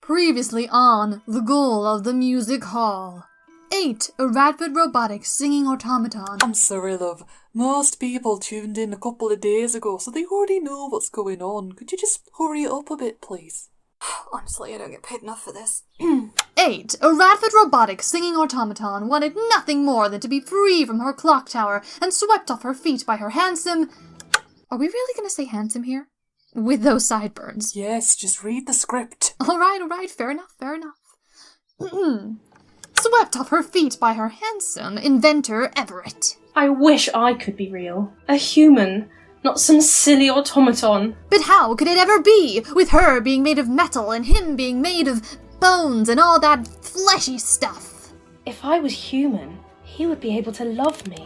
Previously on The Ghoul of the Music Hall. 8. A Radford robotic singing automaton. I'm sorry, love. Most people tuned in a couple of days ago, so they already know what's going on. Could you just hurry it up a bit, please? Honestly, I don't get paid enough for this. 8. A Radford robotic singing automaton wanted nothing more than to be free from her clock tower and swept off her feet by her handsome... Are we really going to say handsome here? With those sideburns. Yes, just read the script. Alright, fair enough. Swept off her feet by her handsome inventor, Everett. I wish I could be real. A human, not some silly automaton. But how could it ever be, with her being made of metal and him being made of bones and all that fleshy stuff? If I was human, he would be able to love me.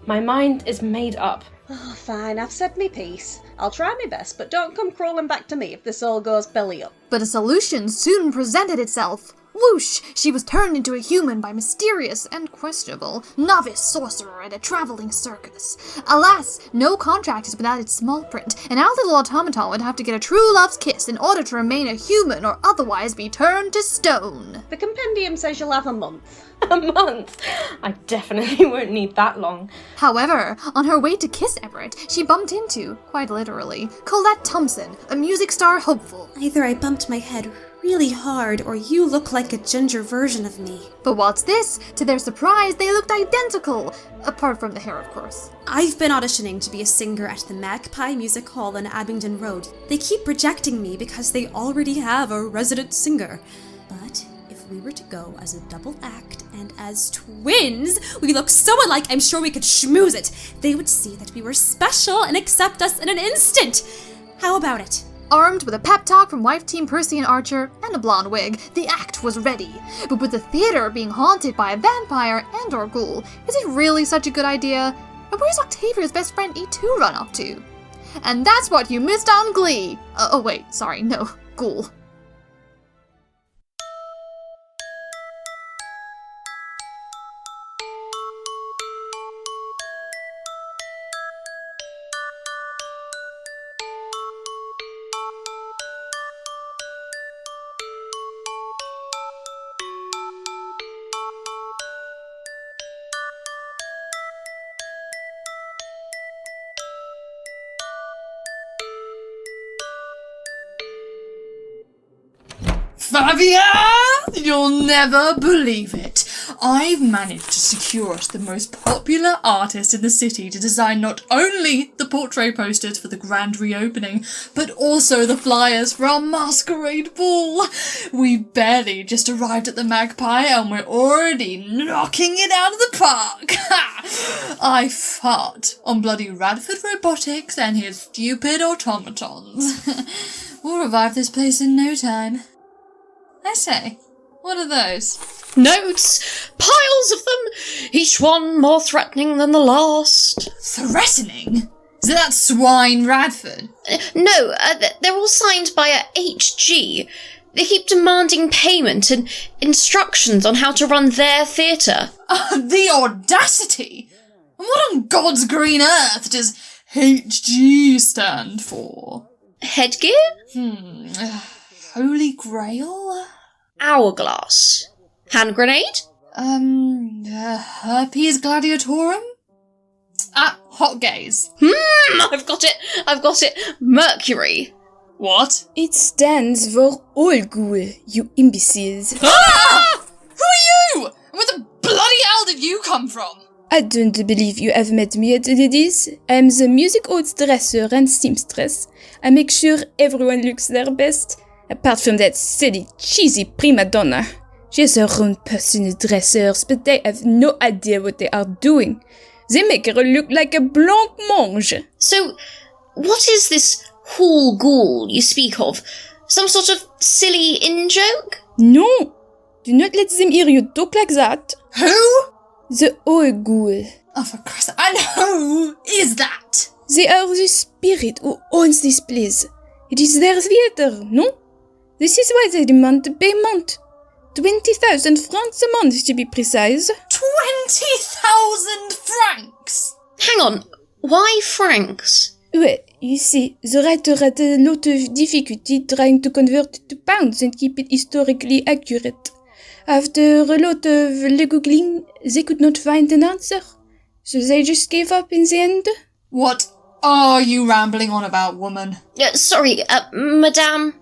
My mind is made up. Oh, fine, I've said me piece. I'll try my best, but don't come crawling back to me if this all goes belly up. But a solution soon presented itself. Whoosh! She was turned into a human by mysterious and questionable novice sorcerer at a traveling circus. Alas, no contract is without its small print, and our little automaton would have to get a true love's kiss in order to remain a human or otherwise be turned to stone. The compendium says you'll have a month. A month? I definitely won't need that long. However, on her way to kiss Everett, she bumped into, quite literally, Colette Thompson, a music star hopeful. Either I bumped my head really hard, or you look like a ginger version of me. But what's this? To their surprise, they looked identical. Apart from the hair, of course. I've been auditioning to be a singer at the Magpie Music Hall on Abingdon Road. They keep rejecting me because they already have a resident singer. But if we were to go as a double act and as twins, we look so alike, I'm sure we could schmooze it. They would see that we were special and accept us in an instant. How about it? Armed with a pep talk from wife team Percy and Archer, and a blonde wig, the act was ready. But with the theater being haunted by a vampire and or ghoul, is it really such a good idea? And where's Octavia's best friend E2 run off to? And that's what you missed on Glee! Ghoul. Fabia! You'll never believe it. I've managed to secure us the most popular artist in the city to design not only the portrait posters for the grand reopening, but also the flyers for our masquerade ball. We barely just arrived at the Magpie and we're already knocking it out of the park. I fart on bloody Radford Robotics and his stupid automatons. We'll revive this place in no time. I say, what are those? Notes! Piles of them! Each one more threatening than the last. Threatening? Is it that swine Radford? No, they're all signed by a HG. They keep demanding payment and instructions on how to run their theatre. The audacity! And what on God's green earth does HG stand for? Headgear? Holy Grail? Hourglass. Hand grenade? Herpes gladiatorum? Hot gaze. I've got it. Mercury. What? It stands for all ghoul, you imbeciles. Ah! Who are you? Where the bloody hell did you come from? I don't believe you have met me yet, ladies. I'm the music hall dresser and seamstress. I make sure everyone looks their best. Apart from that silly, cheesy prima donna. She has her own personal dressers, but they have no idea what they are doing. They make her look like a blancmange. So, what is this hall ghoul you speak of? Some sort of silly in-joke? No! Do not let them hear you talk like that. Who? The hall ghoul. Oh, for Christ's sake, and who is that? They are the spirit who owns this place. It is their theatre, no? This is why they demand the payment. 20,000 francs a month, to be precise. 20,000 francs? Hang on, why francs? Well, you see, the writer had a lot of difficulty trying to convert it to pounds and keep it historically accurate. After a lot of googling, they could not find an answer. So they just gave up in the end. What are you rambling on about, woman? Sorry, Madame...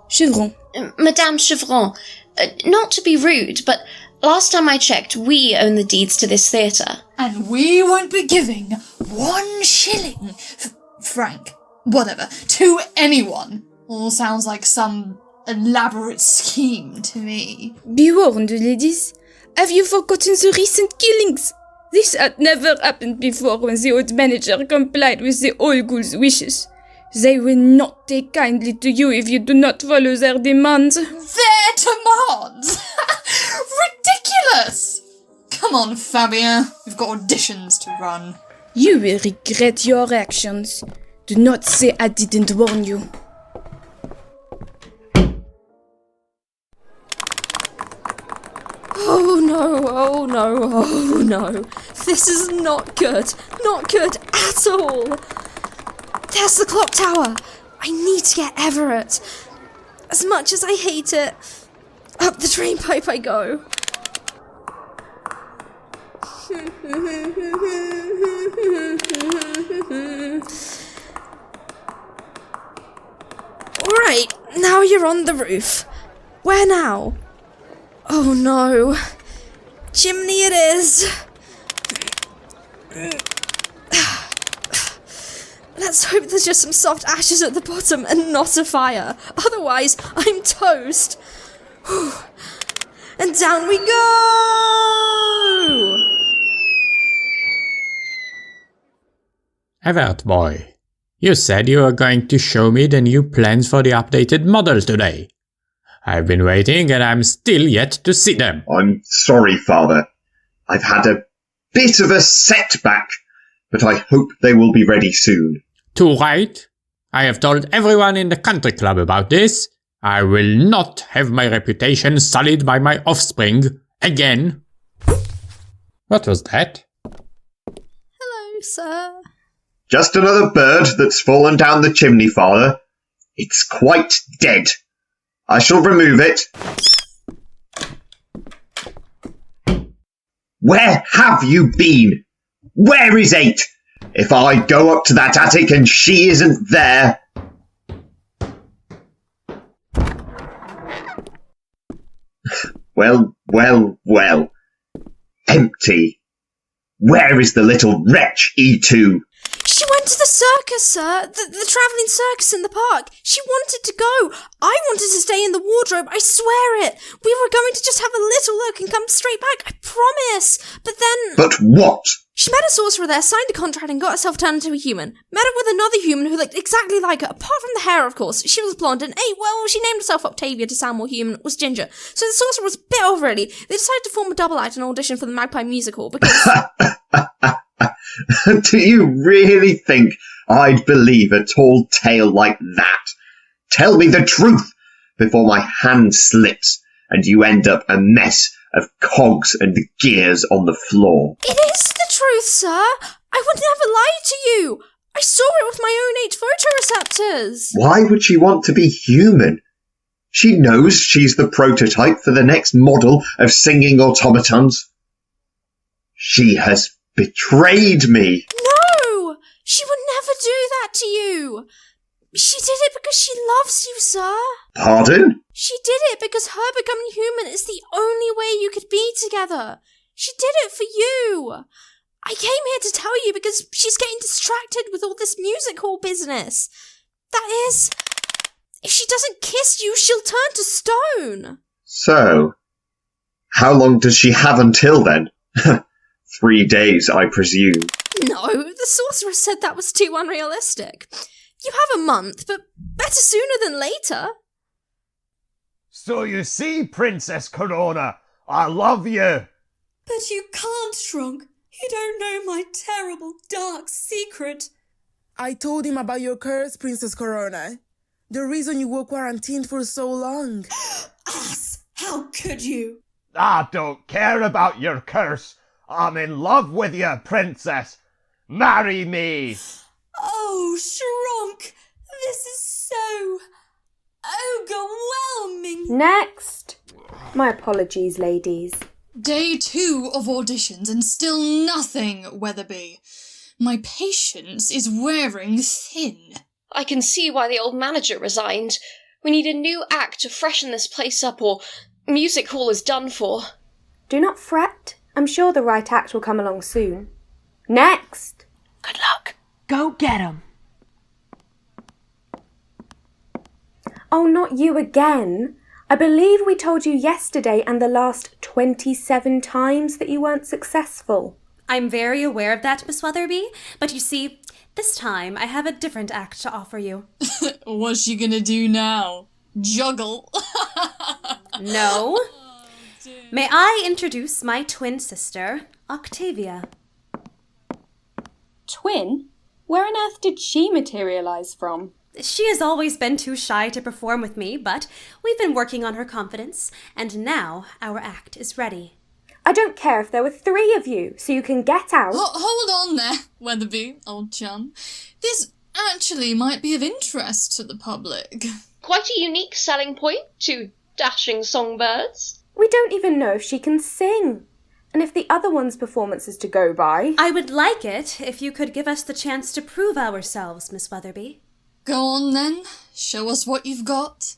Chevron. Madame Chevron. Not to be rude, but last time I checked, we own the deeds to this theatre. And we won't be giving 1 shilling, franc, whatever, to anyone. All sounds like some elaborate scheme to me. Be warned, ladies. Have you forgotten the recent killings? This had never happened before when the old manager complied with the old ghoul's wishes. They will not take kindly to you if you do not follow their demands. Their demands? Ridiculous! Come on, Fabien. We've got auditions to run. You will regret your actions. Do not say I didn't warn you. Oh no. This is not good. Not good at all. There's the clock tower. I need to get Everett. As much as I hate it, up the drain pipe I go. Alright, now you're on the roof. Where now? Oh no. Chimney it is. Let's hope there's just some soft ashes at the bottom and not a fire. Otherwise, I'm toast. Whew. And down we go! Everett boy, you said you were going to show me the new plans for the updated model today. I've been waiting and I'm still yet to see them. I'm sorry, Father. I've had a bit of a setback, but I hope they will be ready soon. Too right. I have told everyone in the country club about this. I will not have my reputation sullied by my offspring again. What was that? Hello, sir. Just another bird that's fallen down the chimney, Father. It's quite dead. I shall remove it. Where have you been? Where is 8? If I go up to that attic and she isn't there... Well. Empty. Where is the little wretch, E2? She went to the circus, sir. The travelling circus in the park. She wanted to go. I wanted to stay in the wardrobe. I swear it. We were going to just have a little look and come straight back. I promise. But then... But what? She met a sorcerer there, signed a contract and got herself turned into a human. Met up with another human who looked exactly like her, apart from the hair, of course. She was blonde and, she named herself Octavia to sound more human, was ginger. So the sorcerer was a bit off, really. They decided to form a double act and audition for the Magpie musical because... Do you really think I'd believe a tall tale like that? Tell me the truth before my hand slips and you end up a mess of cogs and gears on the floor. It is the truth, sir. I would never lie to you. I saw it with my own 8 photoreceptors. Why would she want to be human? She knows she's the prototype for the next model of singing automatons. She has betrayed me. No! She would never do that to you. She did it because she loves you, sir. Pardon? She did it because her becoming human is the only way you could be together. She did it for you. I came here to tell you because she's getting distracted with all this music hall business. That is, if she doesn't kiss you, she'll turn to stone. So, how long does she have until then? 3 days, I presume. No, the sorcerer said that was too unrealistic. You have a month, but better sooner than later. So you see, Princess Corona, I love you. But you can't, Shrunk. You don't know my terrible, dark secret. I told him about your curse, Princess Corona. The reason you were quarantined for so long. Ass! How could you? I don't care about your curse. I'm in love with you, Princess. Marry me. Oh, Oh, Shrunk, this is so overwhelming. Next. My apologies, ladies. Day 2 of auditions and still nothing, Weatherby. My patience is wearing thin. I can see why the old manager resigned. We need a new act to freshen this place up, or music hall is done for. Do not fret. I'm sure the right act will come along soon. Next! Good luck. Go get 'em. Oh, not you again. I believe we told you yesterday and the last 27 times that you weren't successful. I'm very aware of that, Miss Weatherby, but you see, this time I have a different act to offer you. What's she gonna do now? Juggle? No. May I introduce my twin sister, Octavia? Twin? Where on earth did she materialise from? She has always been too shy to perform with me, but we've been working on her confidence, and now our act is ready. I don't care if there were 3 of you, so you can get out. Hold on there, Weatherby, old chum. This actually might be of interest to the public. Quite a unique selling point, 2 dashing songbirds. We don't even know if she can sing. And if the other one's performance is to go by... I would like it if you could give us the chance to prove ourselves, Miss Weatherby. Go on then, show us what you've got.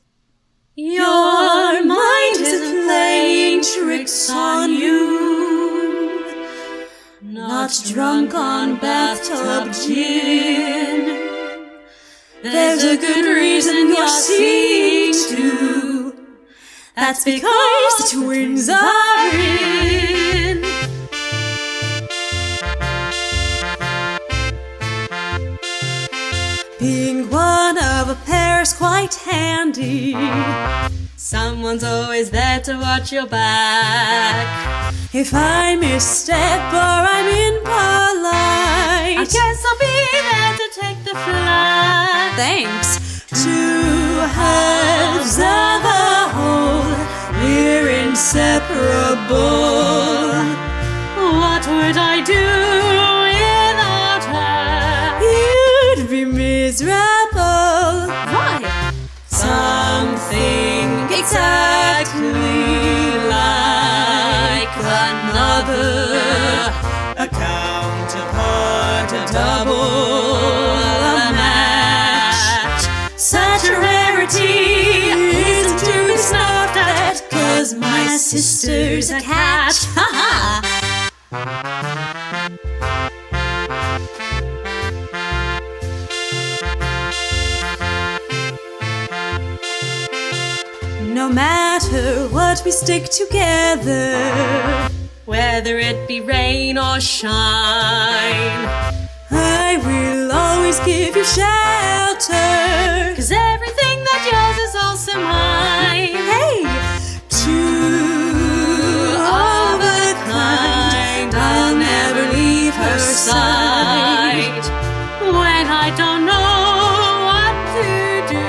Your mind is playing tricks on you, not drunk on bathtub gin. There's a good reason you're seeing too. That's because the twins are in. Being one of a pair's quite handy. Someone's always there to watch your back. If I misstep or I'm impolite, I guess I'll be there to take the flight. Thanks. 2 halves of a whole, we're inseparable. What would I do without her? You'd be miserable. Why? Something exactly like another, a counterpart, a double, a match. Such a rarity isn't to be snuffed at, 'cause my sister's a cat. Ha ha! No matter what, we stick together, whether it be rain or shine. I will always give you shelter, 'cause everything that yours is also mine. Hey! 2 of a kind, I'll never leave her side. When I don't know what to do,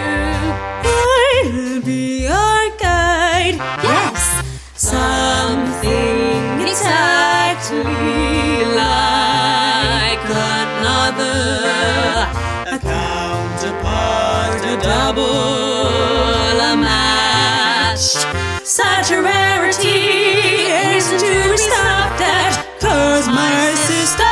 I'll be your guide. Yes! Something exactly like another, a counterpart, a double, a match. Such a rarity isn't to be stopped at, 'cause my sisters are catch.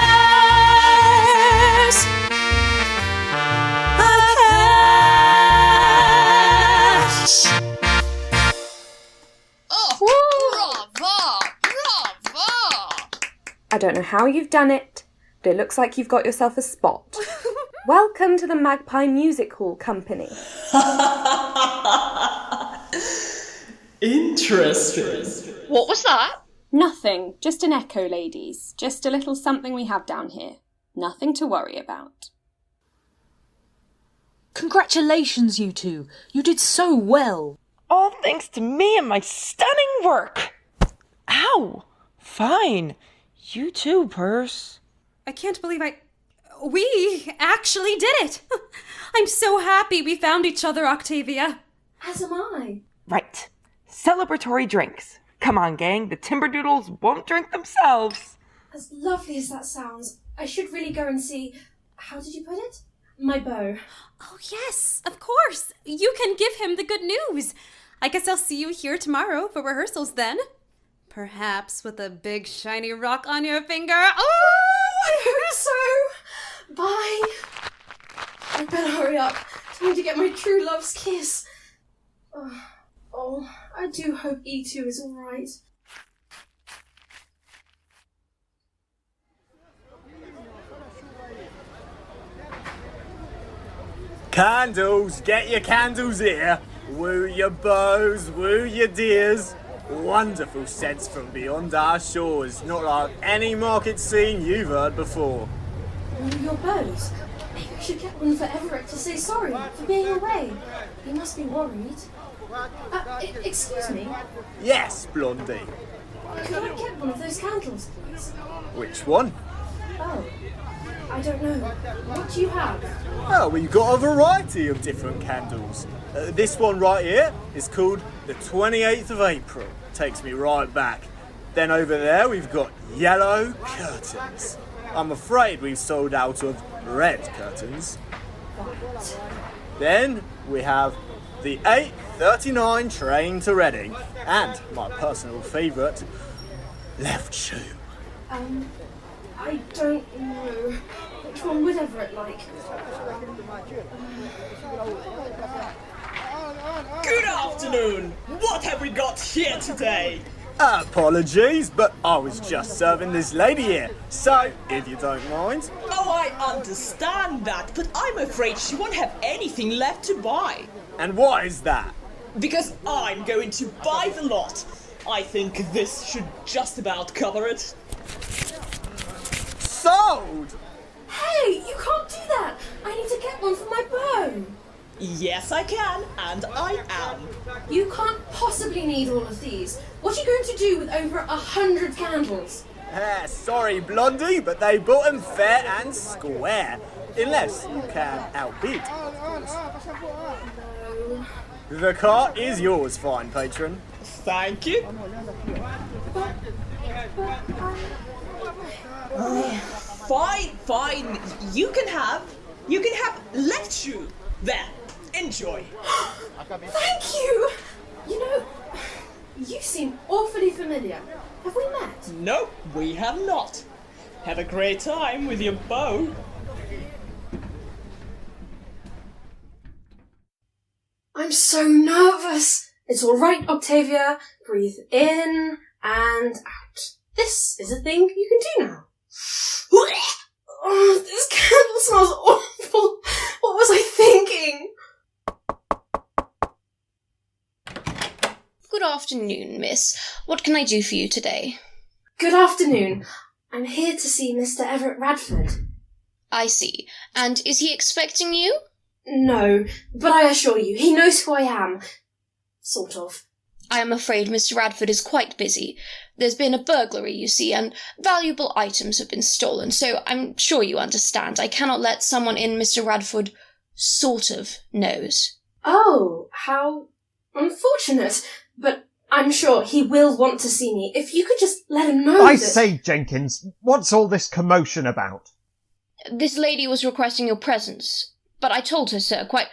I don't know how you've done it, but it looks like you've got yourself a spot. Welcome to the Magpie Music Hall Company. Interesting. What was that? Nothing, just an echo, ladies. Just a little something we have down here. Nothing to worry about. Congratulations, you two. You did so well. All thanks to me and my stunning work. Ow! Fine. You too, Purse. I can't believe we actually did it. I'm so happy we found each other, Octavia. As am I. Right. Celebratory drinks. Come on, gang. The Timberdoodles won't drink themselves. As lovely as that sounds, I should really go and see... How did you put it? My bow. Oh, yes, of course. You can give him the good news. I guess I'll see you here tomorrow for rehearsals then. Perhaps with a big shiny rock on your finger. Oh, I hope so. Bye. I better hurry up. Time to get my true love's kiss. Oh, I do hope E2 is alright. Candles, get your candles here. Woo your beaux, woo your dears. Wonderful scents from beyond our shores, not like any market scene you've heard before. One of your bows? Maybe I should get one for Everett to say sorry for being away. He must be worried. Excuse me. Yes, Blondie. Could I get one of those candles, please? Which one? Oh, I don't know. What do you have? Oh, we've got a variety of different candles. This one right here is called the 28th of April. Takes me right back. Then over there we've got yellow curtains. I'm afraid we've sold out of red curtains. What? Then we have the 8:39 train to Reading, and my personal favourite, left shoe. I don't know. Which one would Everett like? Good afternoon! What have we got here today? Apologies, but I was just serving this lady here, so if you don't mind. Oh, I understand that, but I'm afraid she won't have anything left to buy. And why is that? Because I'm going to buy the lot. I think this should just about cover it. Sold! Hey, you can't do that! I need to get one for my bow! Yes, I can, and I am. You can't possibly need all of these. What are you going to do with over 100 candles? Sorry, Blondie, but they bought them fair and square. Unless you can outbid, of course. No. The cart is yours, fine patron. Thank you. Fine. You can have left shoe. There. Enjoy. Thank you! You know, you seem awfully familiar. Have we met? No, we have not. Have a great time with your bow. I'm so nervous. It's all right, Octavia. Breathe in and out. This is a thing you can do now. Oh, this candle smells awful. What was I thinking? Good afternoon, miss. What can I do for you today? Good afternoon. I'm here to see Mr. Everett Radford. I see. And is he expecting you? No, but I assure you, he knows who I am. Sort of. I am afraid Mr. Radford is quite busy. There's been a burglary, you see, and valuable items have been stolen, so I'm sure you understand. I cannot let someone in Mr. Radford sort of knows. Oh, how unfortunate. But I'm sure he will want to see me. If you could just let him know I say, Jenkins, what's all this commotion about? This lady was requesting your presence. But I told her, sir, quite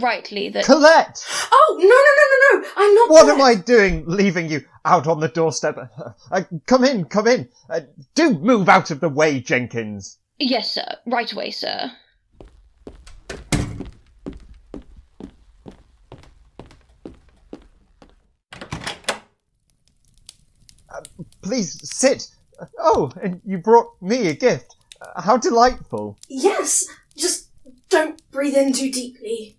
rightly that... Colette! Oh, no, I'm not What Colette. am I doing, leaving you out on the doorstep? Come in. Do move out of the way, Jenkins. Yes, sir. Right away, sir. Please, sit. Oh, and you brought me a gift. How delightful. Yes, just don't breathe in too deeply.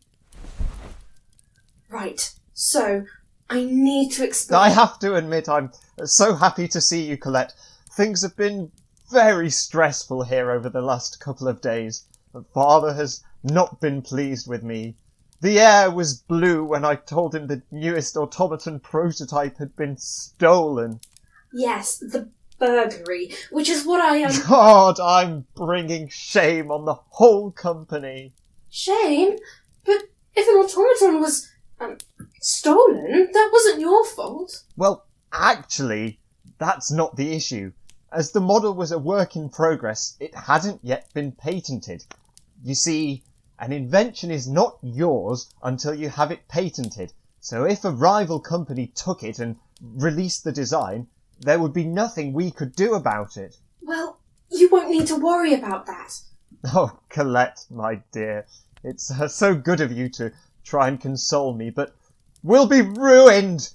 Right, so I need to explain. I have to admit, I'm so happy to see you, Colette. Things have been very stressful here over the last couple of days. Father has not been pleased with me. The air was blue when I told him the newest automaton prototype had been stolen. Yes, the burglary, which is what I am... God, I'm bringing shame on the whole company. Shame? But if an automaton was, stolen, that wasn't your fault. Well, actually, that's not the issue. As the model was a work in progress, it hadn't yet been patented. You see, An invention is not yours until you have it patented. So if a rival company took it and released the design, there would be nothing we could do about it. Well, you won't need to worry about that. Oh, Colette, my dear, it's so good of you to try and console me, but we'll be ruined!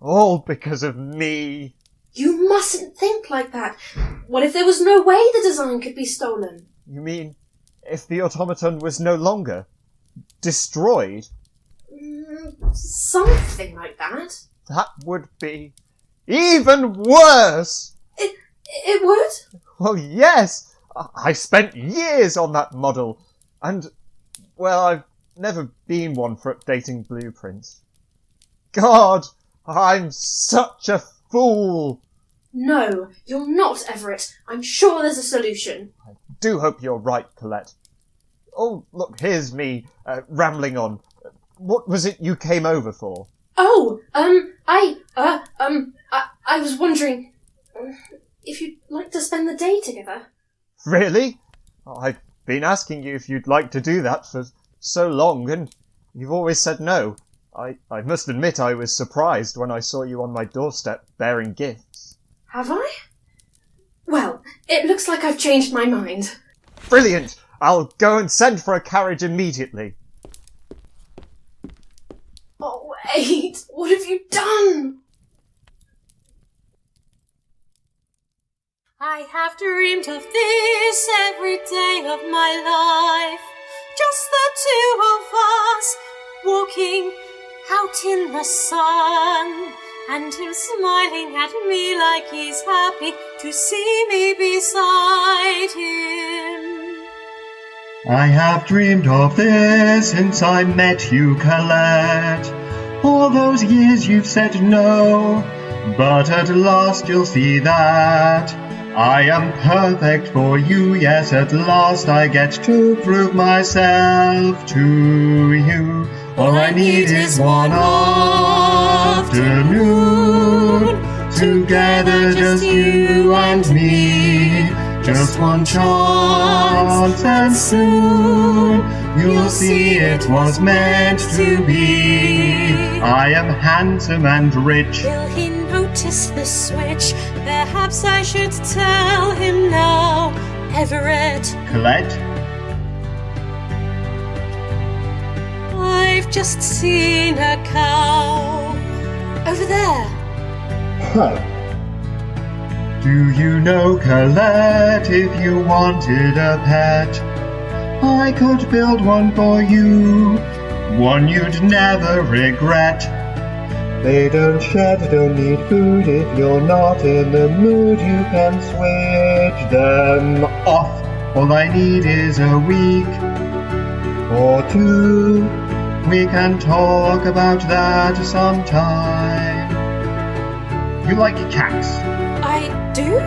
All because of me. You mustn't think like that. What if there was no way the design could be stolen? You mean if the automaton was no longer destroyed? Something like that. That would be even worse! It would? Well, yes! I spent years on that model, and, well, I've never been one for updating blueprints. God, I'm such a fool! No, you're not, Everett. I'm sure there's a solution. I do hope you're right, Colette. Oh, look, here's me, rambling on. What was it you came over for? Oh, I was wondering if you'd like to spend the day together. Really? I've been asking you if you'd like to do that for so long, and you've always said no. I must admit I was surprised when I saw you on my doorstep bearing gifts. Have I? Well, it looks like I've changed my mind. Brilliant! I'll go and send for a carriage immediately. Oh, wait! What have you done? I have dreamed of this every day of my life. Just the two of us walking out in the sun, and him smiling at me like he's happy to see me beside him. I have dreamed of this since I met you, Colette. All those years you've said no, but at last you'll see that I am perfect for you. Yes, at last I get to prove myself to you. All I need is one afternoon, together just you and me. Just one chance and soon you'll see it was meant to be. I am handsome and rich. Will he notice the switch? Perhaps I should tell him now. Everett, Colette? I've just seen a cow. Over there. Huh. Do you know, Colette, if you wanted a pet, I could build one for you, one you'd never regret. They don't shed, don't need food. If you're not in the mood, you can switch them off. All I need is a week or two. We can talk about that sometime. You like cats? I do?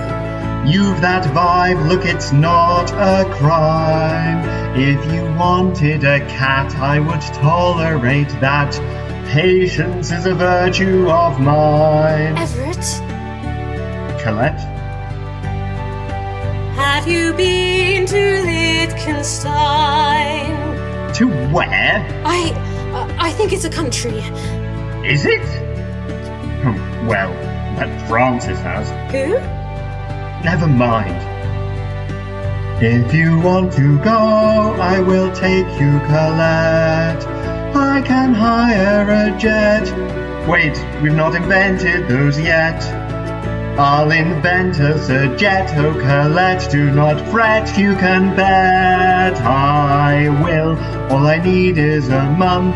You've that vibe, look, it's not a crime. If you wanted a cat, I would tolerate that. Patience is a virtue of mine. Everett? Colette? Have you been to Liechtenstein? To where? I think it's a country. Is it? Well, that Francis has. Who? Never mind. If you want to go, I will take you, Colette. I can hire a jet. Wait, we've not invented those yet. I'll invent us a jet, oh Colette, do not fret, you can bet I will. All I need is a month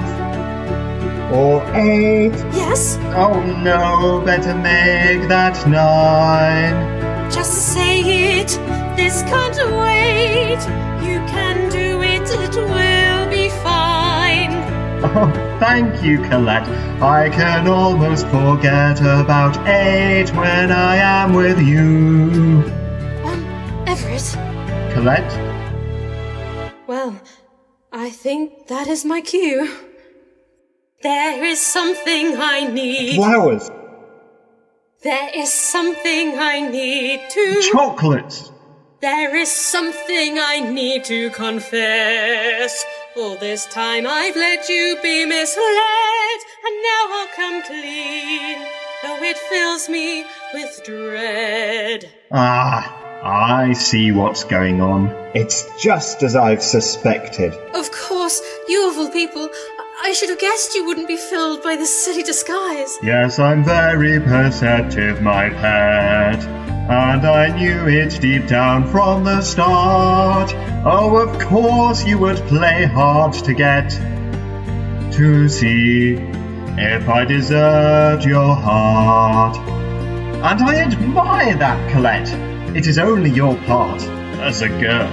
or 8. Yes? Oh no, better make that 9. Just say it, this can't wait. You can do it, it will be fine. Oh, thank you, Colette. I can almost forget about 8 when I am with you. Everett? Colette? Well, I think that is my cue. There is something I need. Flowers. There is something I need to... Chocolates. There is something I need to confess. All this time I've let you be misled, and now I'll come clean, though it fills me with dread. Ah, I see what's going on. It's just as I've suspected. Of course, you of all people, I should have guessed you wouldn't be filled by this silly disguise. Yes, I'm very perceptive, my pet. And I knew it deep down from the start. Oh, of course you would play hard to get to see if I deserved your heart. And I admire that, Colette. It is only your part as a girl.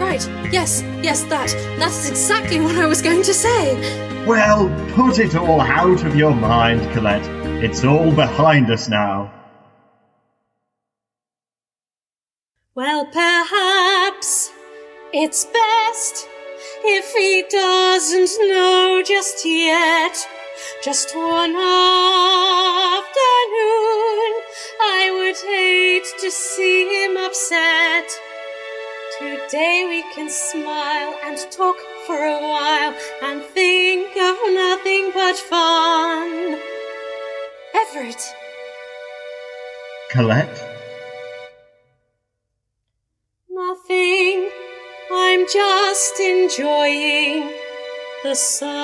Right, yes, that is exactly what I was going to say. Well, put it all out of your mind, Colette. It's all behind us now. Well, perhaps it's best if he doesn't know just yet. Just one afternoon, I would hate to see him upset. Today we can smile and talk for a while and think of nothing but fun. Everett. Colette? Nothing. I'm just enjoying the sun.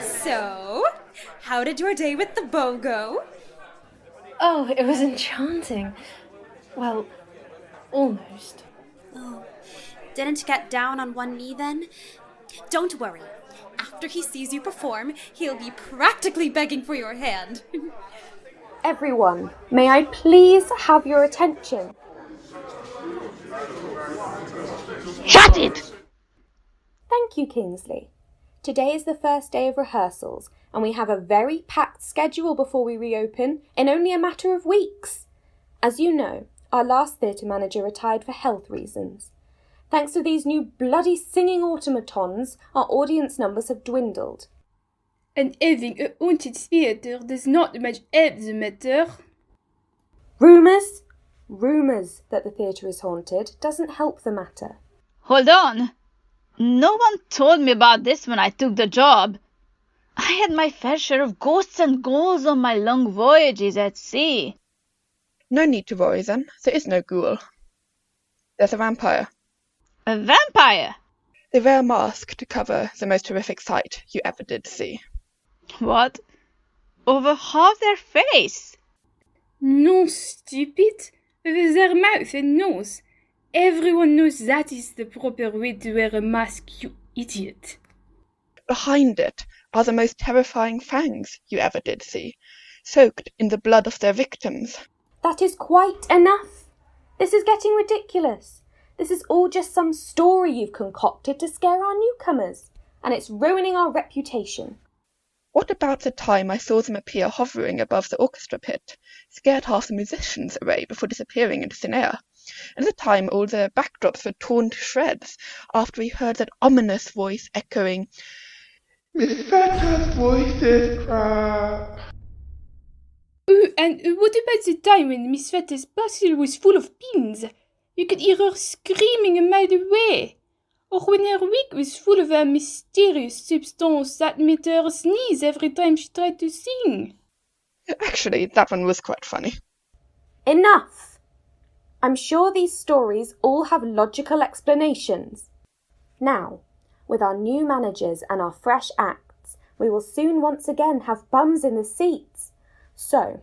So, how did your day with the bow go? Oh, it was enchanting. Well, almost. Oh, didn't get down on one knee then? Don't worry. After he sees you perform, he'll be practically begging for your hand. Everyone, may I please have your attention? Shut it! Thank you, Kingsley. Today is the first day of rehearsals, and we have a very packed schedule before we reopen in only a matter of weeks. As you know, our last theatre manager retired for health reasons. Thanks to these new bloody singing automatons, our audience numbers have dwindled. And having a haunted theatre does not much help the matter. Rumours? Rumours that the theatre is haunted doesn't help the matter. Hold on. No one told me about this when I took the job. I had my fair share of ghosts and ghouls on my long voyages at sea. No need to worry then. There is no ghoul. There's a vampire. A vampire? They wear a mask to cover the most horrific sight you ever did see. What? Over half their face? No, stupid. With their mouth and nose. Everyone knows that is the proper way to wear a mask, you idiot. Behind it are the most terrifying fangs you ever did see, soaked in the blood of their victims. That is quite enough. This is getting ridiculous. This is all just some story you've concocted to scare our newcomers, and it's ruining our reputation. What about the time I saw them appear hovering above the orchestra pit, scared half the musicians away before disappearing into thin air? And the time all the backdrops were torn to shreds after we heard that ominous voice echoing, "Miss Fetter's voice is crap." Oh, and what about the time when Miss Fetter's parcel was full of pins? You could hear her screaming a mile away. Or when her wig was full of a mysterious substance that made her sneeze every time she tried to sing. Actually, that one was quite funny. Enough! I'm sure these stories all have logical explanations. Now, with our new managers and our fresh acts, we will soon once again have bums in the seats. So,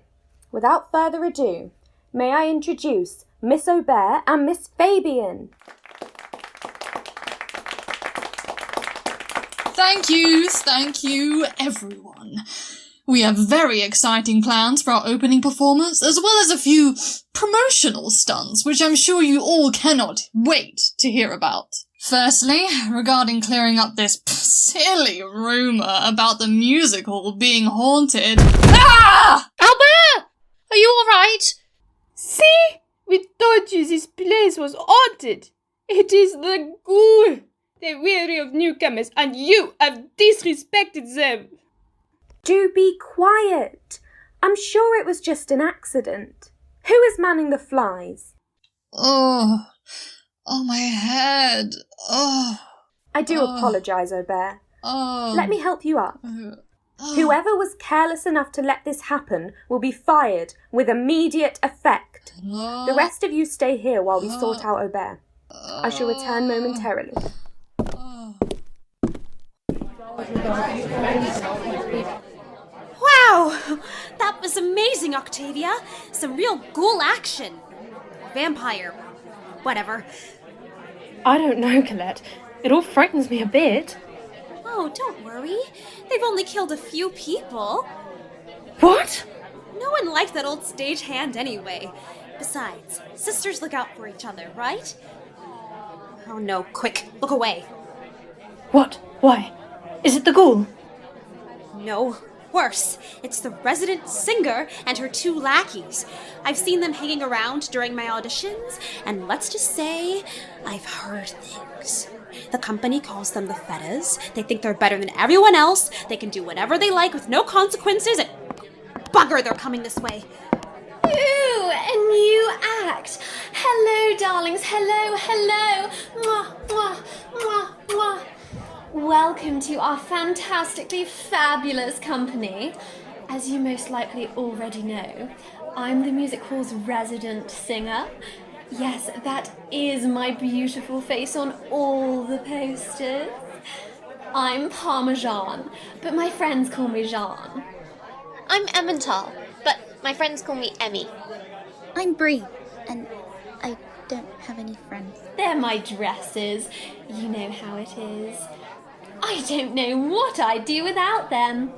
without further ado, may I introduce Miss Aubert and Miss Fabian. Thank you, everyone. We have very exciting plans for our opening performance, as well as a few promotional stunts, which I'm sure you all cannot wait to hear about. Firstly, regarding clearing up this silly rumour about the music hall being haunted. Ah! Albert! Are you alright? See? We told you this place was haunted. It is the Ghoul. They're weary of newcomers, and you have disrespected them. Do be quiet. I'm sure it was just an accident. Who is manning the flies? Oh, my head. Oh. I do apologise, Aubert. Oh. Let me help you up. Whoever was careless enough to let this happen will be fired with immediate effect. The rest of you stay here while we sort out Aubert. I shall return momentarily. Wow! That was amazing, Octavia. Some real ghoul action. Vampire. Whatever. I don't know, Colette. It all frightens me a bit. Oh, don't worry. They've only killed a few people. What? No one liked that old stagehand anyway. Besides, sisters look out for each other, right? Oh no, quick, look away. What? Why? Is it the ghoul? No, worse. It's the resident singer and her 2 lackeys. I've seen them hanging around during my auditions, and let's just say, I've heard things. The company calls them the Fetas. They think they're better than everyone else. They can do whatever they like with no consequences, and bugger, they're coming this way. Ooh, a new act. Hello, darlings. Hello, hello. Mwah, mwah, mwah, mwah. Welcome to our fantastically fabulous company. As you most likely already know, I'm the music hall's resident singer. Yes, that is my beautiful face on all the posters. I'm Parmesan, but my friends call me Jean. I'm Emmental, but my friends call me Emmy. I'm Brie, and I don't have any friends. They're my dresses. You know how it is. I don't know what I'd do without them.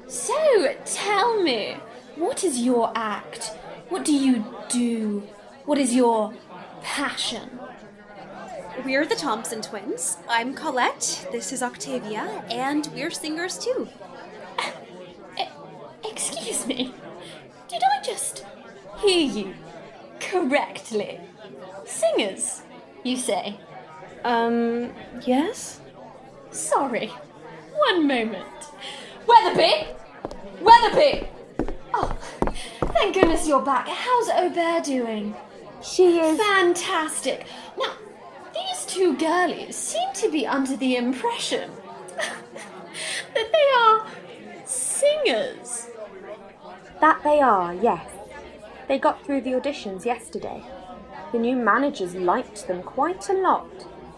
So, tell me, what is your act? What do you do? What is your passion? We're the Thompson twins. I'm Colette, this is Octavia, and we're singers too. Excuse me, did I just hear you correctly? Singers, you say? Yes? Sorry, one moment. Weatherby! Weatherby! Oh, thank goodness you're back. How's Aubert doing? She is... Fantastic. Now, these 2 girlies seem to be under the impression that they are singers. That they are, yes. They got through the auditions yesterday. The new managers liked them quite a lot.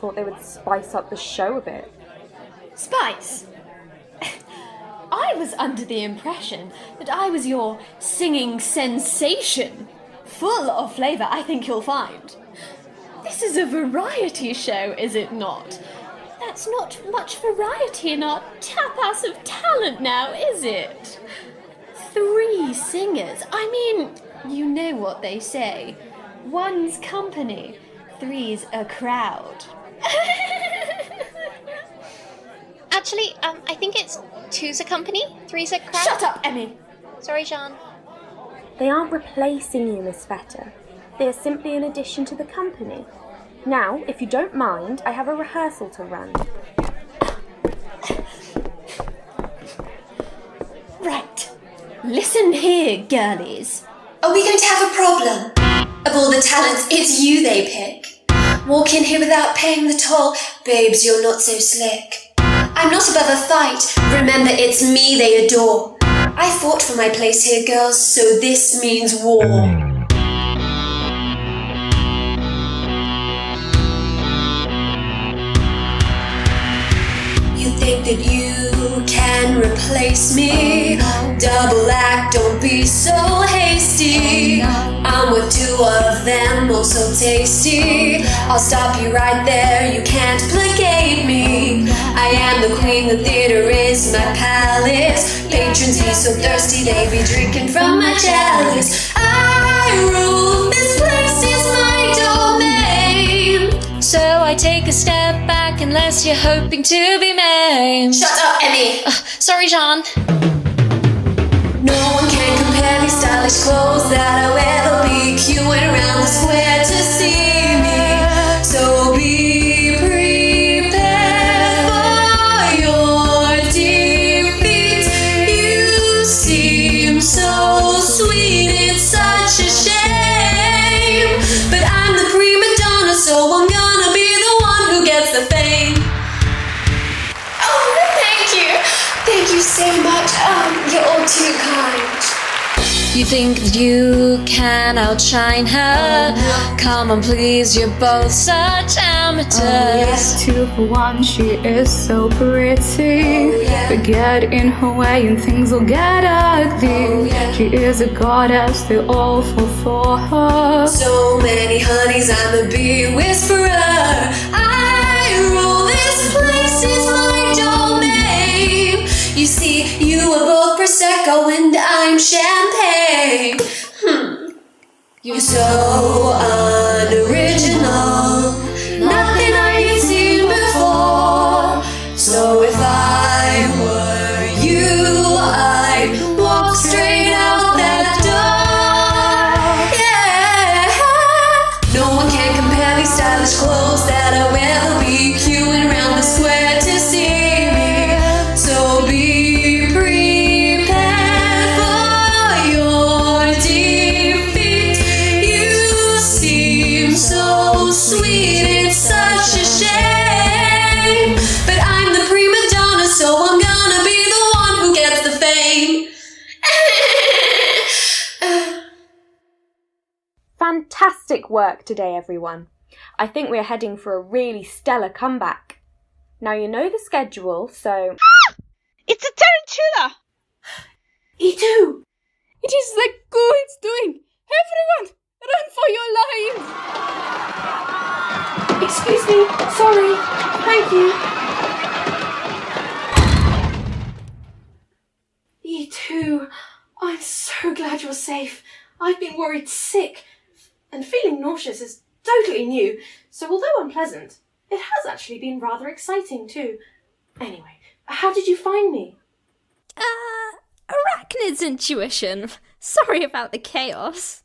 Thought they would spice up the show a bit. Spice? I was under the impression that I was your singing sensation. Full of flavour, I think you'll find. This is a variety show, is it not? That's not much variety in our tapas of talent now, is it? 3 singers. I mean, you know what they say. 1's company, 3's a crowd. Actually, I think it's 2's a company, 3's a crowd. Shut up, Emmy! Sorry, Jean. They aren't replacing you, Miss Fetter. They are simply an addition to the company. Now, if you don't mind, I have a rehearsal to run. Right. Listen here, girlies. Are we going to have a problem? Of all the talents, it's you they pick. Walk in here without paying the toll. Babes, you're not so slick. I'm not above a fight. Remember, it's me they adore. I fought for my place here, girls, so this means war. You think that you can replace me? Double act, don't be so hasty. I'm with 2 of them, oh so tasty. I'll stop you right there, you can't placate me. I am the queen, the theater is my palace. Patrons be so thirsty, they be drinking from my chalice. I rule, this place is my domain. So I take a step back unless you're hoping to be maimed. Shut up, Emmy! Sorry, Jean. No one can compare these stylish clothes that I wear. They'll be queuing around the square to see me. So be prepared for your defeat. You seem so sweet, it's such a shame. But I'm the You think that you can outshine her? Come on, please, you're both such amateurs. Yes, 2 for 1, she is so pretty. But get in her way and things will get ugly. She is a goddess, they all fall for her. So many honeys, I'm a bee whisperer. I rule this place, is my domain. You see, you are both Prosecco and I'm champagne. You're so unoriginal, nothing I ain't seen before. So if I were you, I'd walk straight out that door. Yeah. No one can compare these stylish clothes that I wear. They'll be queuing around the square to see me. So be prepared for your defeat. You seem so sweet, it's such a shame. But I'm the prima donna, so I'm gonna be the one who gets the fame. Fantastic work today, everyone. I think we're heading for a really stellar comeback. Now you know the schedule, so... It's a tarantula! E2! It is the Ghoul it's doing! Everyone, run for your lives! Excuse me, sorry, thank you. E2, I'm so glad you're safe. I've been worried sick, and feeling nauseous is totally new, so although unpleasant, it has actually been rather exciting too. Anyway, how did you find me? Arachnid's intuition. Sorry about the chaos.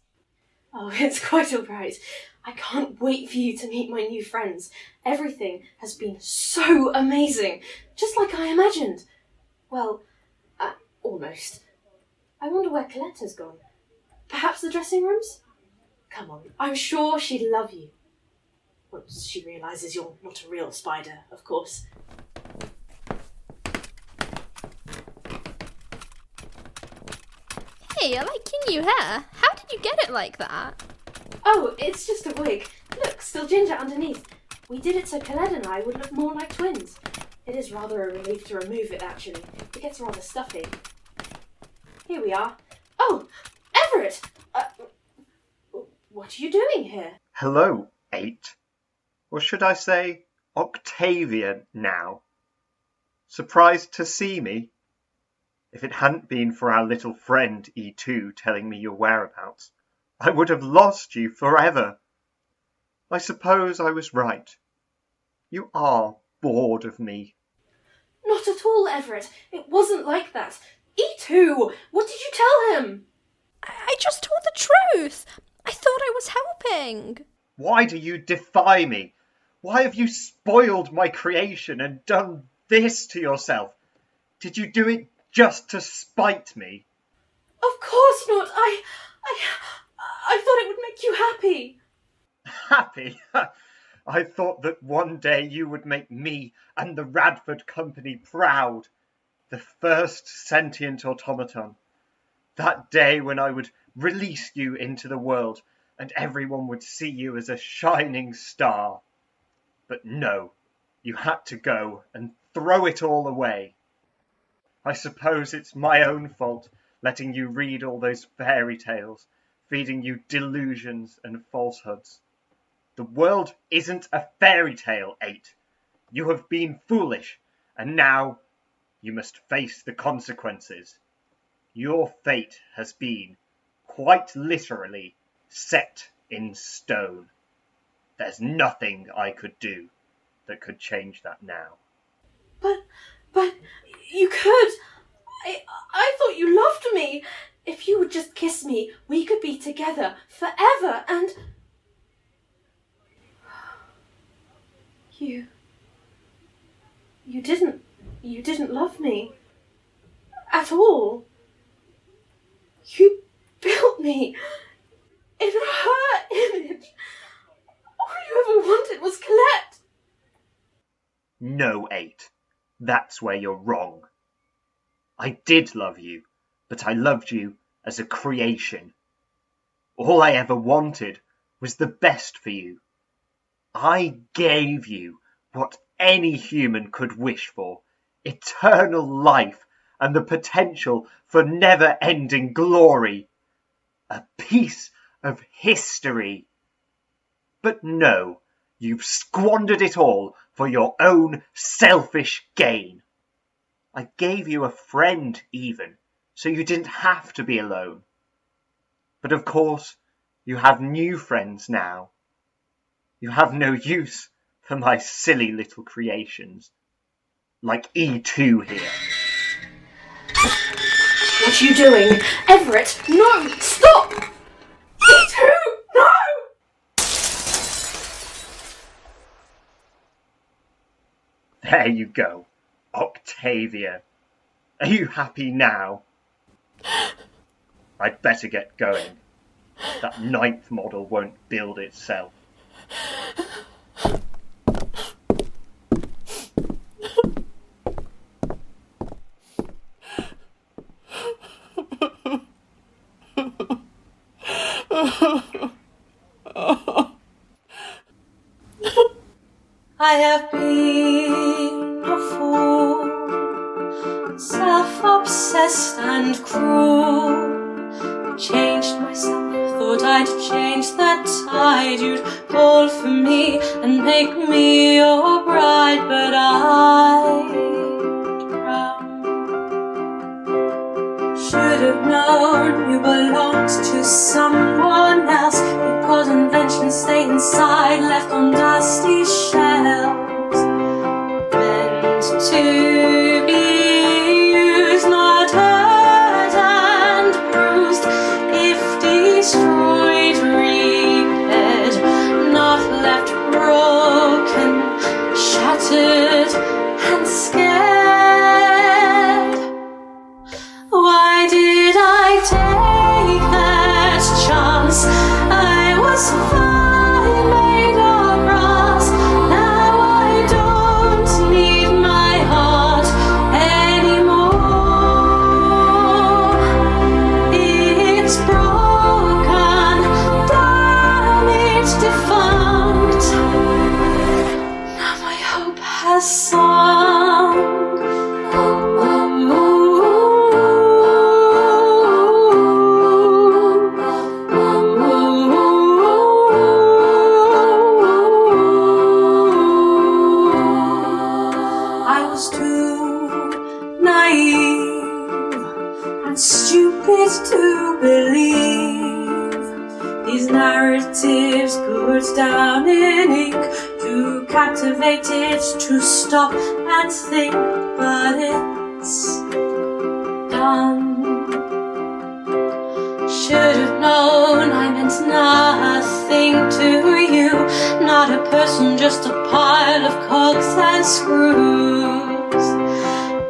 Oh, it's quite alright. I can't wait for you to meet my new friends. Everything has been so amazing, just like I imagined. Well, almost. I wonder where Colette has gone. Perhaps the dressing rooms? Come on, I'm sure she'd love you. Once she realises you're not a real spider, of course. Hey, I like your new hair. How did you get it like that? Oh, it's just a wig. Look, still ginger underneath. We did it so Colette and I would look more like twins. It is rather a relief to remove it, actually. It gets rather stuffy. Here we are. Oh, Everett! What are you doing here? Hello, 8. Or should I say, Octavia now? Surprised to see me? If it hadn't been for our little friend E2 telling me your whereabouts, I would have lost you forever. I suppose I was right. You are bored of me. Not at all, Everett. It wasn't like that. E2! What did you tell him? I just told the truth. I thought I was helping. Why do you defy me? Why have you spoiled my creation and done this to yourself? Did you do it just to spite me? Of course not. I thought it would make you happy. Happy? I thought that one day you would make me and the Radford Company proud. The first sentient automaton. That day when I would release you into the world and everyone would see you as a shining star. But no, you had to go and throw it all away. I suppose it's my own fault letting you read all those fairy tales, feeding you delusions and falsehoods. The world isn't a fairy tale, 8. You have been foolish, and now you must face the consequences. Your fate has been, quite literally, set in stone. There's nothing I could do that could change that now. But you could. I thought you loved me. If you would just kiss me, we could be together forever and... You didn't love me. At all. You built me in her image. All you ever wanted was Colette. No, 8. That's where you're wrong. I did love you, but I loved you as a creation. All I ever wanted was the best for you. I gave you what any human could wish for, eternal life and the potential for never-ending glory. A piece of history. But no, you've squandered it all for your own selfish gain. I gave you a friend even, so you didn't have to be alone. But of course, you have new friends now. You have no use for my silly little creations. Like E2 here. What are you doing? Everett, no! Stop! E2, no! There you go, Octavia. Are you happy now? I'd better get going. That 9th model won't build itself. I have been a fool, self-obsessed and cruel. Changed myself, thought I'd change the tide. You'd fall for me and make me your bride, but I'd drown. Should have known you belonged to someone else, because inventions stay inside, left on dusty shelves, meant to be used, not hurt and bruised, if destroyed, repaired, not left broken, shattered and scared. Why did I take that chance? I was fine, made of brass. Now I don't need my heart anymore. It's broken, damaged, defunct. Now my hope has sunk. I was too naive and stupid to believe these narratives put down in ink, too captivated to stop and think, but it's done. Should have known I meant nothing to you, not a person, just a pile of cogs and screws.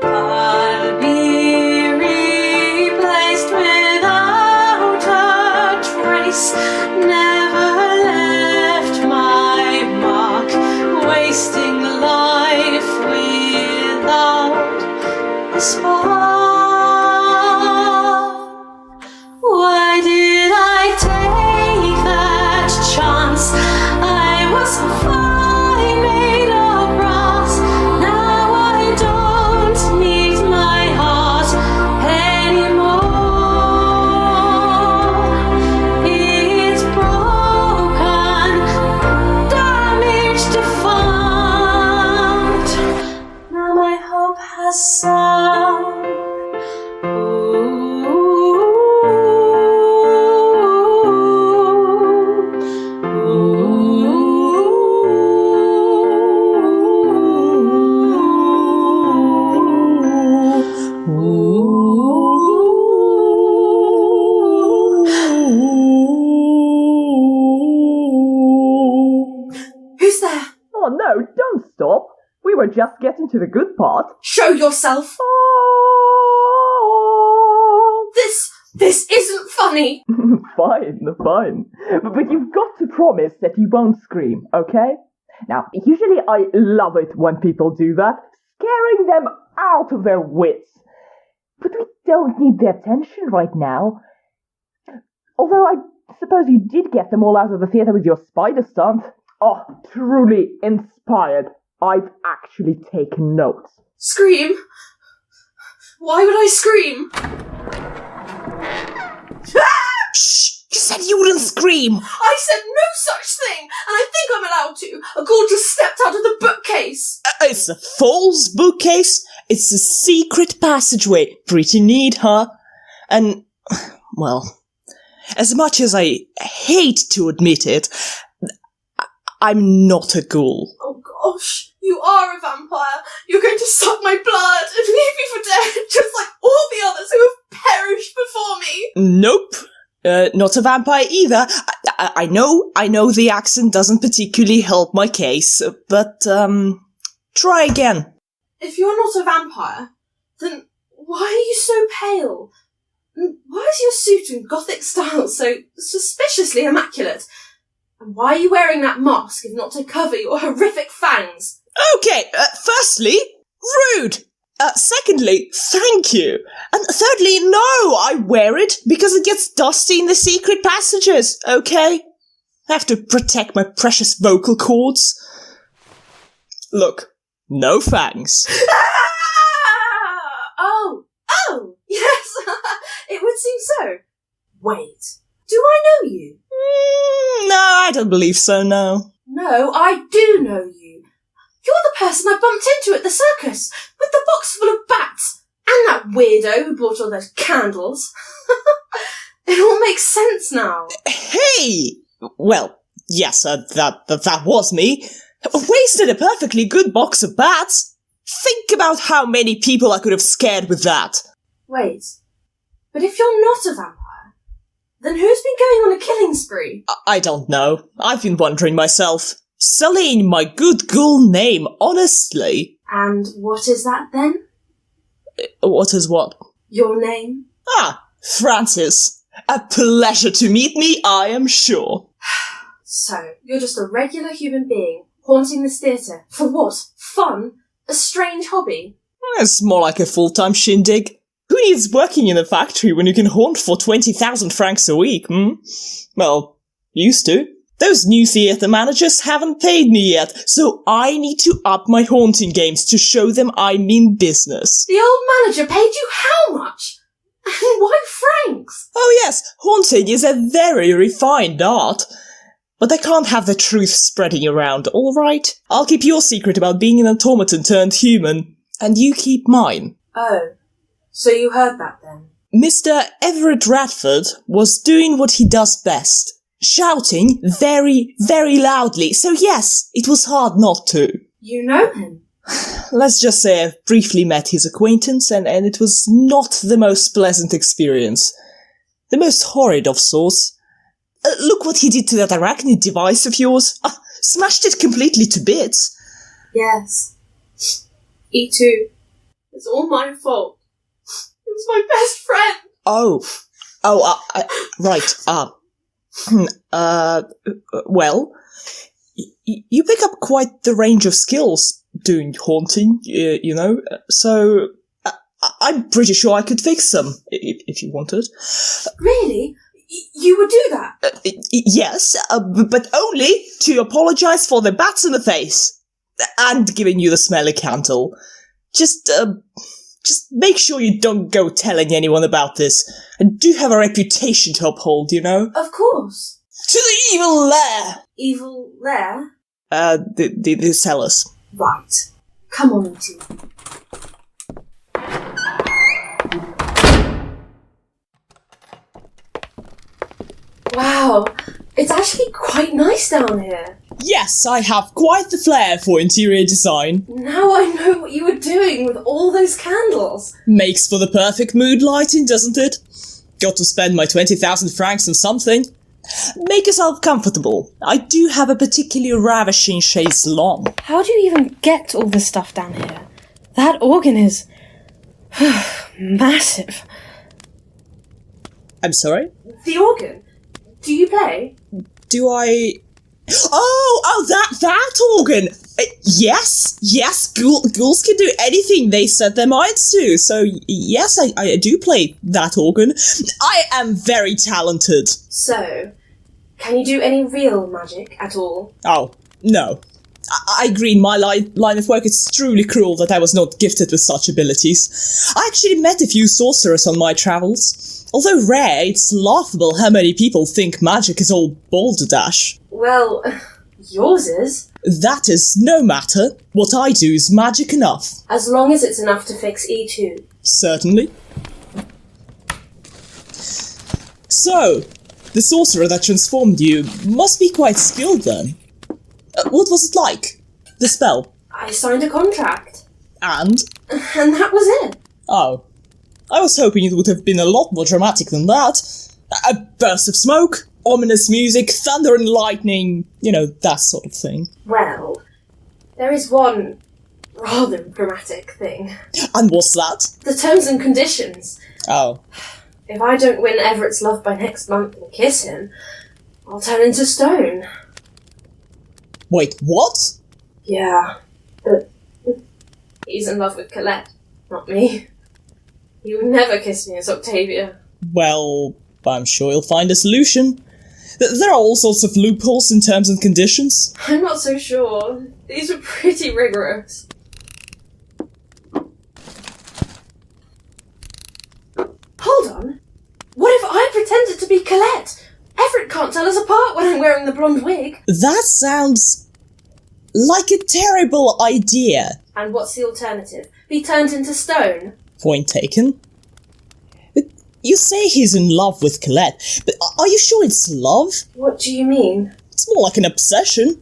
I'll be replaced without a trace, never left my mark, wasting life without a spark. Why did I take that chance? I was fine, made of brass. Now I don't need my heart anymore. It's broken, damaged, defunct. Now my hope has sunk. Who's there? Oh no, don't stop. We were just getting to the good part. Show yourself! This isn't funny! Fine. But you've got to promise that you won't scream, okay? Now, usually I love it when people do that, scaring them out of their wits. But we don't need the attention right now. Although I suppose you did get them all out of the theatre with your spider stunt. Oh, truly inspired. I've actually taken notes. Scream? Why would I scream? Shh! You said you wouldn't scream! I said no such thing, and I think I'm allowed to. A ghoul just stepped out of the bookcase. It's a false bookcase. It's a secret passageway. Pretty neat, huh? And, well, as much as I hate to admit it, I'm not a ghoul. Oh gosh, you are a vampire. You're going to suck my blood and leave me for dead, just like all the others who have perished before me. Nope. Not a vampire either. I know the accent doesn't particularly help my case, but, try again. If you're not a vampire, then why are you so pale? And why is your suit in Gothic style so suspiciously immaculate? And why are you wearing that mask if not to cover your horrific fangs? Okay, firstly, rude. Secondly, thank you. And thirdly, no, I wear it because it gets dusty in the secret passages, okay? I have to protect my precious vocal cords. Look, no fangs. Oh, yes, it would seem so. Wait, do I know you? No, I don't believe so, no. No, I do know you. You're the person I bumped into at the circus, with the box full of bats, and that weirdo who brought all those candles. It all makes sense now. Hey! Well, yes, that was me. Wasted a perfectly good box of bats. Think about how many people I could have scared with that. Wait, but if you're not a vampire, then who's been going on a killing spree? I don't know. I've been wondering myself. Celine, my good ghoul name, honestly. And what is that then? What is what? Your name? Ah, Francis. A pleasure to meet me, I am sure. So, you're just a regular human being, haunting this theatre. For what? Fun? A strange hobby? It's more like a full-time shindig. Who needs working in a factory when you can haunt for 20,000 francs a week, Well, used to. Those new theatre managers haven't paid me yet, so I need to up my haunting games to show them I mean business. The old manager paid you how much? And why francs? Oh yes, haunting is a very refined art. But I can't have the truth spreading around, alright? I'll keep your secret about being an automaton turned human, and you keep mine. Oh, so you heard that then? Mr. Everett Radford was doing what he does best. Shouting very, very loudly, so yes, it was hard not to. You know him? Let's just say I've briefly met his acquaintance, and it was not the most pleasant experience. The most horrid of sorts. Look what he did to that arachnid device of yours. Smashed it completely to bits. Yes. E2. It's all my fault. It was my best friend. Right. Well, you pick up quite the range of skills doing haunting, you know, so I'm pretty sure I could fix them, if you wanted. Really? You would do that? Yes, but only to apologise for the bats in the face. And giving you the smelly candle. Just make sure you don't go telling anyone about this. I do have a reputation to uphold, you know? Of course. To the evil lair! Evil lair? The cellars. Right. Come on, E2. Wow, it's actually quite nice down here. Yes, I have quite the flair for interior design. Now I know what you were doing with all those candles. Makes for the perfect mood lighting, doesn't it? Got to spend my 20,000 francs on something. Make yourself comfortable. I do have a particularly ravishing chaise longue. How do you even get all this stuff down here? That organ is massive. I'm sorry? The organ? Do you play? Do I Oh, that organ! Yes, ghouls can do anything they set their minds to, so yes, I do play that organ. I am very talented. So, can you do any real magic at all? Oh, no. I agree, my line of work is truly cruel that I was not gifted with such abilities. I actually met a few sorcerers on my travels. Although rare, it's laughable how many people think magic is all balderdash. Well, yours is. That is no matter. What I do is magic enough. As long as it's enough to fix E2. Certainly. So, the sorcerer that transformed you must be quite skilled then. What was it like? The spell? I signed a contract. And? And that was it. Oh. I was hoping it would have been a lot more dramatic than that. A burst of smoke, ominous music, thunder and lightning, that sort of thing. Well, there is one rather dramatic thing. And what's that? The terms and conditions. Oh. If I don't win Everett's love by next month and kiss him, I'll turn into stone. Wait, what? Yeah, but he's in love with Colette, not me. He would never kiss me as Octavia. Well, I'm sure he'll find a solution. There are all sorts of loopholes in terms and conditions. I'm not so sure. These are pretty rigorous. Hold on. What if I pretended to be Colette? Everett can't tell us apart when I'm wearing the blonde wig. That sounds like a terrible idea. And what's the alternative? Be turned into stone? Point taken. But you say he's in love with Colette, but are you sure it's love? What do you mean? It's more like an obsession.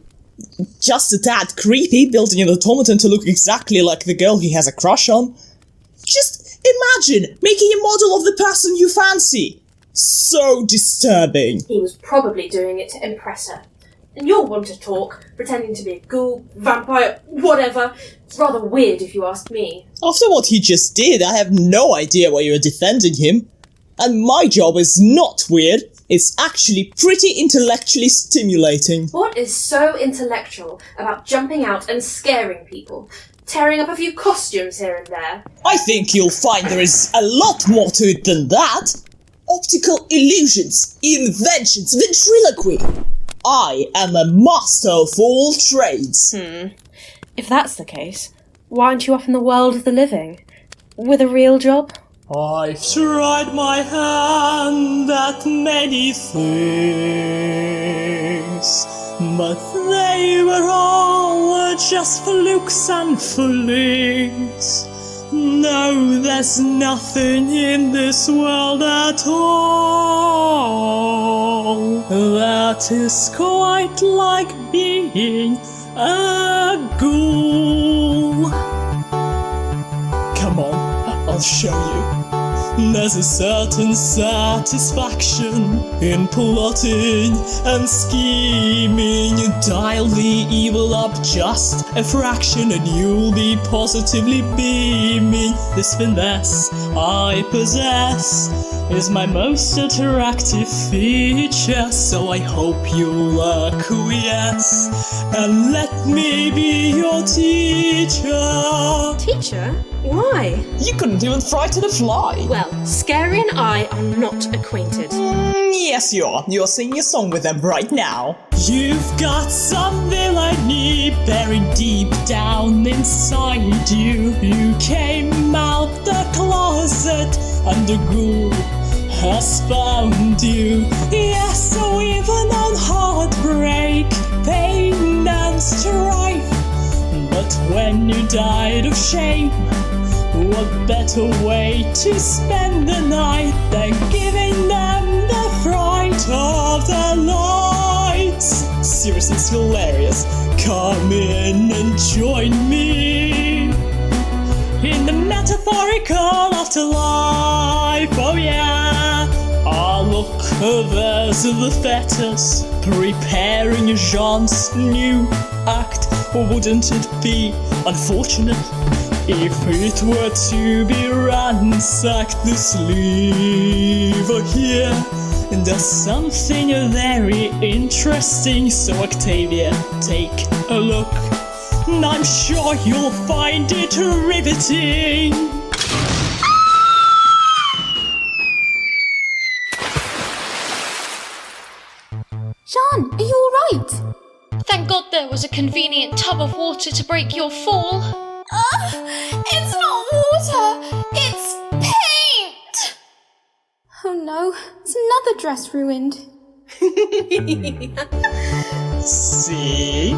Just a tad creepy, building an automaton to look exactly like the girl he has a crush on. Just imagine making a model of the person you fancy. So disturbing. He was probably doing it to impress her. And you'll want to talk, pretending to be a ghoul, vampire, whatever. It's rather weird if you ask me. After what he just did, I have no idea why you're defending him. And my job is not weird. It's actually pretty intellectually stimulating. What is so intellectual about jumping out and scaring people? Tearing up a few costumes here and there? I think you'll find there is a lot more to it than that. Optical illusions, inventions, ventriloquy. I am a master of all trades. If that's the case, why aren't you up in the world of the living? With a real job? I've tried my hand at many things, but they were all just flukes and flings. No, there's nothing in this world at all that is quite like being a ghoul. Come on, I'll show you. There's a certain satisfaction in plotting and scheming. You dial the evil up just a fraction and you'll be positively beaming. This finesse I possess is my most attractive feature, so I hope you'll acquiesce and let me be your teacher. Teacher? Why? You couldn't even frighten a fly. Well, Scary and I are not acquainted. Yes, you are. You're singing a song with them right now. You've got something I need buried deep down inside you. You came out the closet and the ghoul has found you. Yes, so even on heartbreak, pain and strife. But when you died of shame, what better way to spend the night than giving them the fright of the lights? Seriously, it's hilarious. Come in and join me in the metaphorical afterlife. Oh yeah. Ah, look, there's the fetus preparing Jean's new act. Wouldn't it be unfortunate if it were to be ransacked? This lever here does something very interesting. So Octavia, take a look. And I'm sure you'll find it riveting. Sean, are you alright? Thank God there was a convenient tub of water to break your fall. It's not water! It's paint! Oh no, it's another dress ruined. See?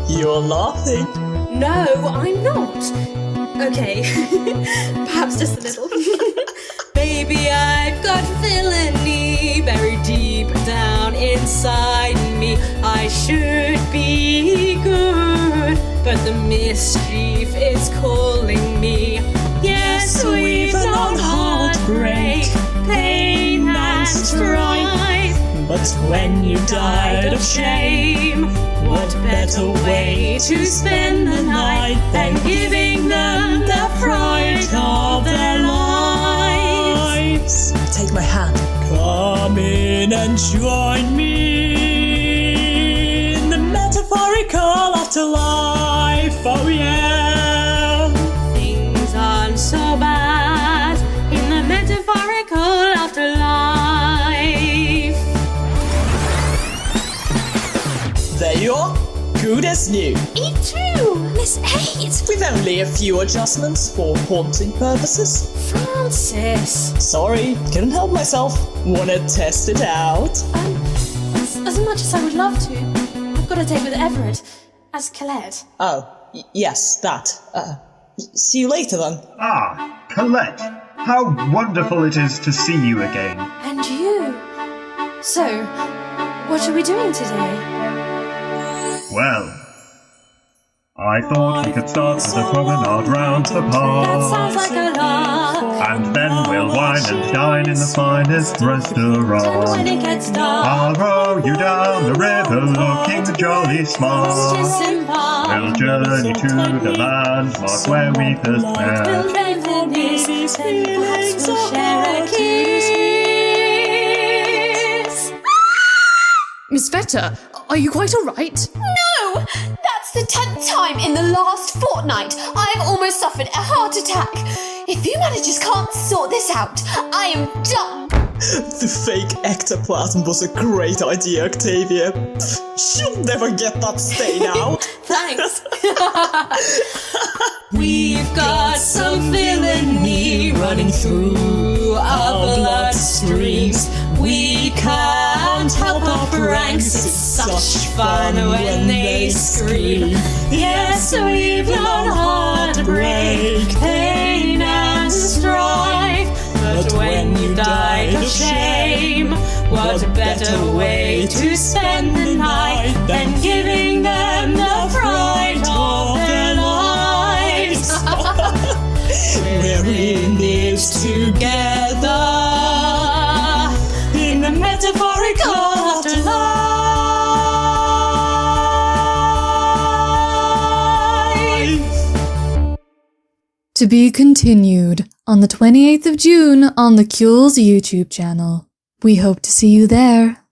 You're laughing. No, I'm not. Okay, perhaps just a little. Baby, I've got villainy buried deep down inside me. I should be good, but the mischief is calling me. Yes, we've known heartbreak, pain and strife. But when you died of shame, what better way to spend the night than giving them the fright of their lives? Take my hand. Come in and join me in the metaphorical afterlife. Oh yeah. Things aren't so bad in the metaphorical afterlife. There you are. Good as new. Me too, Miss 8. With only a few adjustments for haunting purposes. Francis. Sorry, couldn't help myself. Wanna test it out? As much as I would love to, I've got a date with Everett as Colette. Oh, yes, that. See you later then. Ah, Colette. How wonderful it is to see you again. And you. So, what are we doing today? Well, I thought we could start with a promenade round the park. That sounds like a lot. And then we'll wine and dine in the finest restaurant. And when it gets dark, I'll row you down the river looking jolly smart. We'll journey to the landmark where we first met. we'll reminisce, then perhaps we'll share a kiss. Miss Vetter, are you quite alright? No! That's the 10th time in the last fortnight I've almost suffered a heart attack. If you managers can't sort this out, I am done. The fake ectoplasm was a great idea, Octavia. She'll never get that stain out. Thanks. We've got some villainy running through our bloodstreams. We can't help our pranks. It's such fun when they scream. Yes, we've known heartbreak, pain and strife. But when you died of shame, what a better way to spend the night than giving them the fright of their lives. We're in this together, in the metaphorical afterlife. To be continued on the 28th of June on the Ghoul's YouTube channel. We hope to see you there.